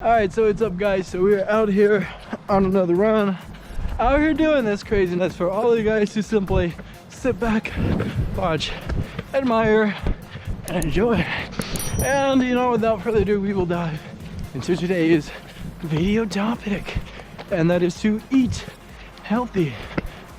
Alright, so what's up guys? So we're out here on another run. Out here doing this craziness for all you guys to simply sit back, watch, admire, and enjoy. And you know, without further ado, we will dive into today's video topic. And that is to eat healthy.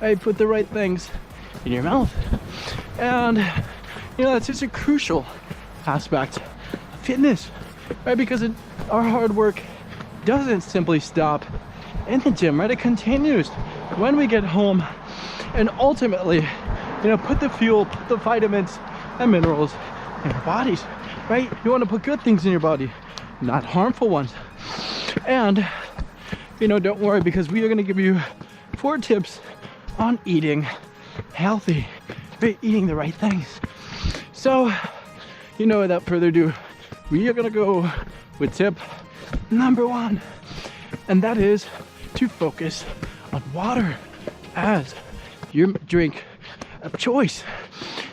Right? Put the right things in your mouth. And you know, that's just a crucial aspect of fitness. Right? Because our hard work doesn't simply stop in the gym, right? It continues when we get home and ultimately, you know, put the fuel, put the vitamins and minerals in our bodies, right? You want to put good things in your body, not harmful ones. And, you know, don't worry, because we are going to give you 4 tips on eating healthy, right? Eating the right things. So, you know, without further ado, we are going to go with tip number 1, and that is to focus on water as your drink of choice.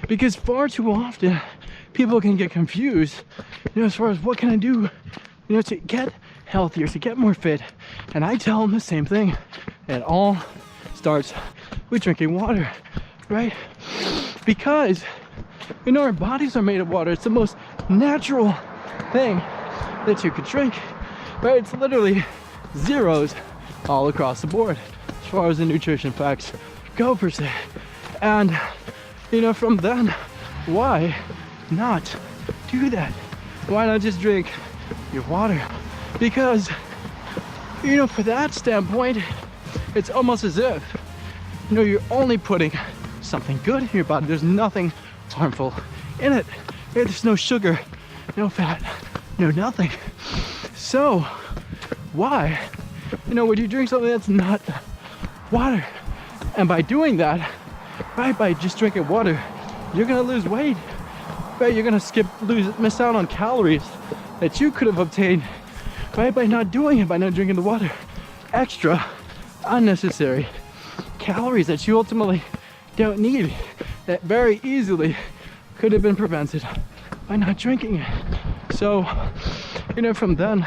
Because far too often people can get confused, you know, as far as what can I do, you know, to get healthier, to get more fit. And I tell them the same thing. It all starts with drinking water, right? Because, you know, our bodies are made of water. It's the most natural thing that you could drink, right? It's literally zeros all across the board as far as the nutrition facts go, per se. And you know, from then, why not do that? Why not just drink your water? Because, you know, for that standpoint, it's almost as if, you know, you're only putting something good in your body. There's nothing harmful in it. There's no sugar, no fat, no nothing. So why, you know, would you drink something that's not water? And by doing that, right, by just drinking water, you're gonna lose weight, right? You're gonna miss out on calories that you could have obtained, right, by not doing it, by not drinking the water. Extra, unnecessary calories that you ultimately don't need, that very easily could have been prevented by not drinking it. So, you know, from then,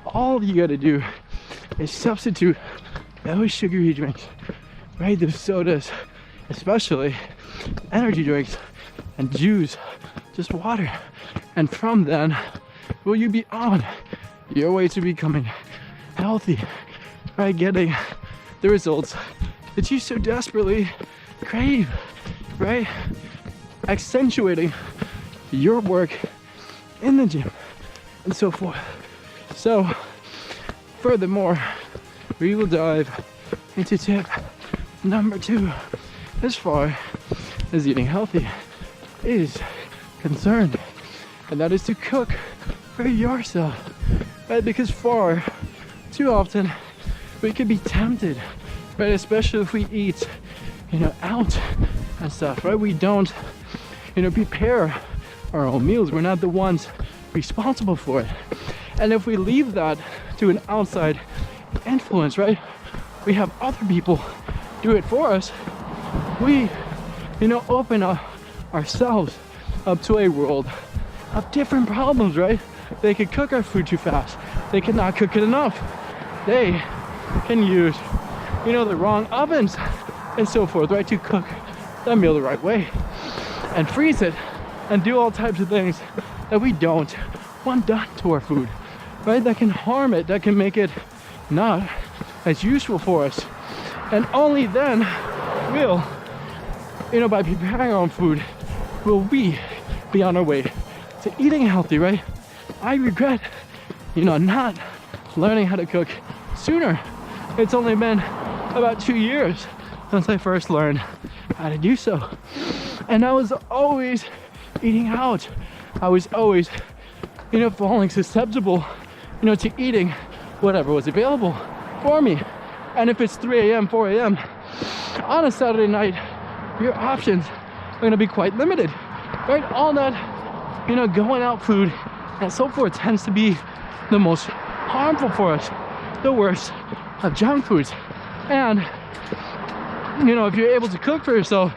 all you gotta do is substitute those sugary drinks, right? Those sodas, especially energy drinks and juice, just water. And from then, will you be on your way to becoming healthy, right? Getting the results that you so desperately crave, right? Accentuating your work in the gym and so forth. So furthermore, we will dive into tip number 2 as far as eating healthy is concerned, and that is to cook for yourself, right? Because far too often we can be tempted, right? Especially if we eat, you know, out and stuff, right? We don't, you know, prepare our own meals. We're not the ones responsible for it. And if we leave that to an outside influence, right, we have other people do it for us, we, you know, open up ourselves up to a world of different problems, right? They could cook our food too fast, they cannot cook it enough, they can use, you know, the wrong ovens and so forth, right, to cook that meal the right way, and freeze it and do all types of things that we don't want done to our food, right? That can harm it, that can make it not as useful for us. And only then will, you know, by preparing our own food, will we be on our way to eating healthy, right? I regret, you know, not learning how to cook sooner. It's only been about 2 years since I first learned how to do so. And I was always eating out. I was always, you know, falling susceptible, you know, to eating whatever was available for me. And if it's 3 a.m., 4 a.m. on a Saturday night, your options are going to be quite limited, right? All that, you know, going out food and so forth tends to be the most harmful for us, the worst of junk foods. And, you know, if you're able to cook for yourself,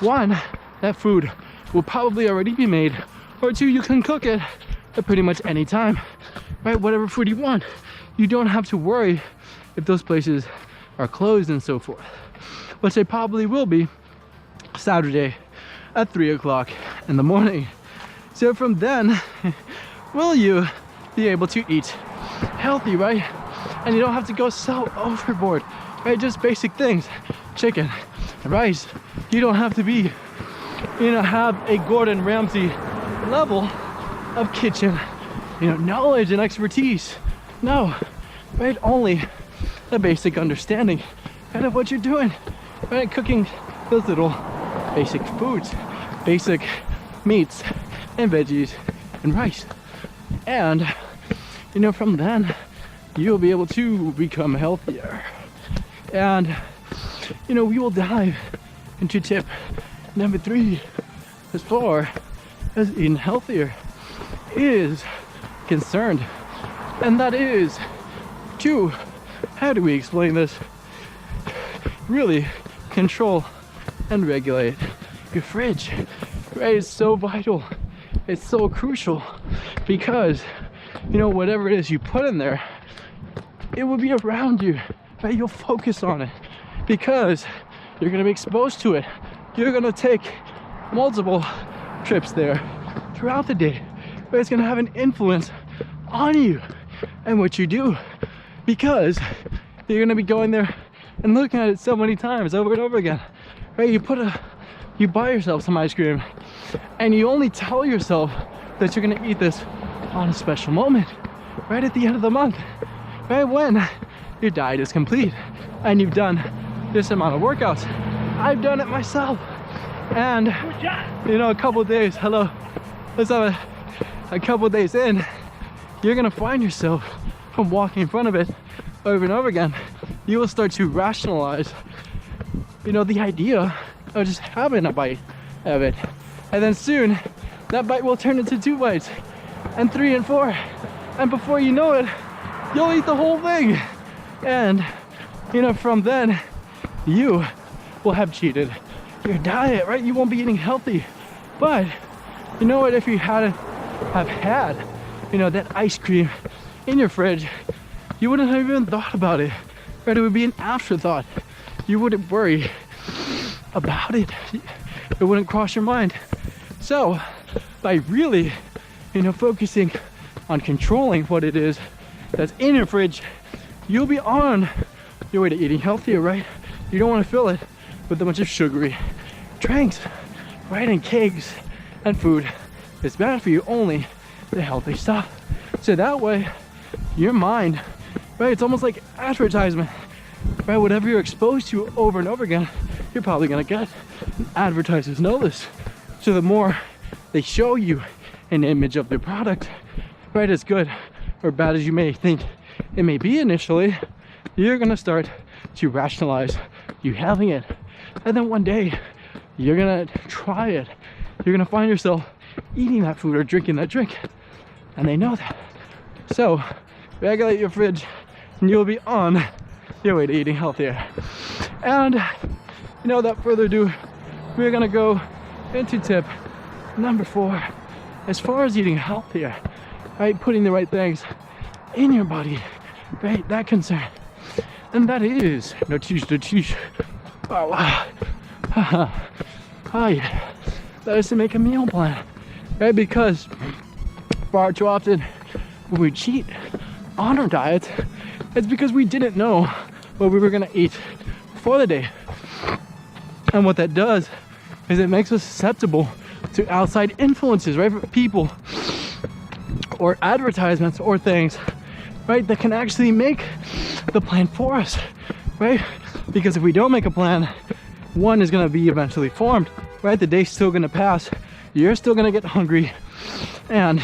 1, that food will probably already be made, or 2, you can cook it at pretty much any time. right? Whatever food you want. You don't have to worry if those places are closed and so forth, which they probably will be Saturday at 3 o'clock in the morning. So from then, will you be able to eat healthy, right? And you don't have to go so overboard, right? Just basic things, chicken, rice. You don't have to be, have a Gordon Ramsay level of kitchen, knowledge and expertise. No, right? Only a basic understanding kind of what you're doing, right? Cooking those little basic foods, basic meats and veggies and rice. And, from then, you'll be able to become healthier. And, we will dive into tip number 3 as far as eating healthier is concerned. And that is to, how do we explain this? Really control and regulate your fridge, right? It's so vital. It's so crucial because, whatever it is you put in there, it will be around you, right? You'll focus on it because you're going to be exposed to it. You're going to take multiple trips there throughout the day, but it's going to have an influence on you and what you do because you're going to be going there and looking at it so many times over and over again, right? You buy yourself some ice cream and you only tell yourself that you're going to eat this on a special moment, right at the end of the month, right when your diet is complete and you've done this amount of workouts. I've done it myself, and a couple of days, let's have a couple of days in, you're gonna find yourself from walking in front of it over and over again. You will start to rationalize, the idea of just having a bite of it, and then soon that bite will turn into 2 bites and 3 and 4, and before you know it, you'll eat the whole thing. And from then you will have cheated your diet, right? You won't be eating healthy. But what, if you hadn't have had that ice cream in your fridge, you wouldn't have even thought about it, right? It would be an afterthought. You wouldn't worry about it. It wouldn't cross your mind. So by really focusing on controlling what it is that's in your fridge, you'll be on your way to eating healthier, right? You don't want to fill it with a bunch of sugary drinks, right? And cakes and food. It's bad for you, only the healthy stuff. So that way, your mind, right? It's almost like advertisement, right? Whatever you're exposed to over and over again, you're probably gonna get. Advertisers know this. So the more they show you an image of their product, right, as good or bad as you may think it may be initially, you're gonna start to rationalize you having it. And then one day, you're gonna try it. You're gonna find yourself eating that food or drinking that drink. And they know that. So, regulate your fridge and you'll be on your way to eating healthier. And, without further ado, we're gonna go into tip number 4. As far as eating healthier, right? Putting the right things in your body, right? That concern. And that is, that is to make a meal plan, right? Because far too often when we cheat on our diets, it's because we didn't know what we were gonna eat for the day. And what that does is it makes us susceptible to outside influences, right? People or advertisements or things, right? That can actually make the plan for us, right? Because if we don't make a plan, one is gonna be eventually formed, right? The day's still gonna pass. You're still gonna get hungry and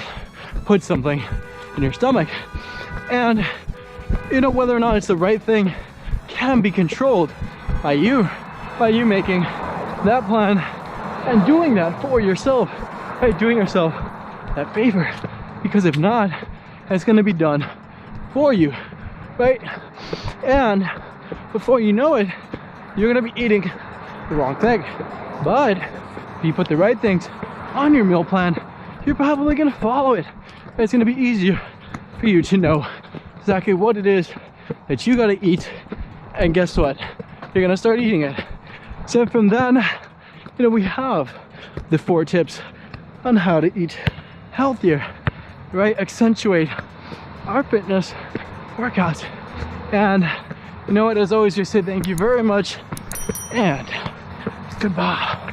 put something in your stomach. And whether or not it's the right thing can be controlled by you making that plan and doing that for yourself, right? Doing yourself that favor. Because if not, it's gonna be done for you, right? And before you know it, you're gonna be eating the wrong thing. But if you put the right things on your meal plan, you're probably gonna follow it. It's gonna be easier for you to know exactly what it is that you gotta eat. And guess what? You're gonna start eating it. So from then, you know, we have the 4 tips on how to eat healthier, right? Accentuate our fitness workouts. And you know what? As always, just say thank you very much and goodbye.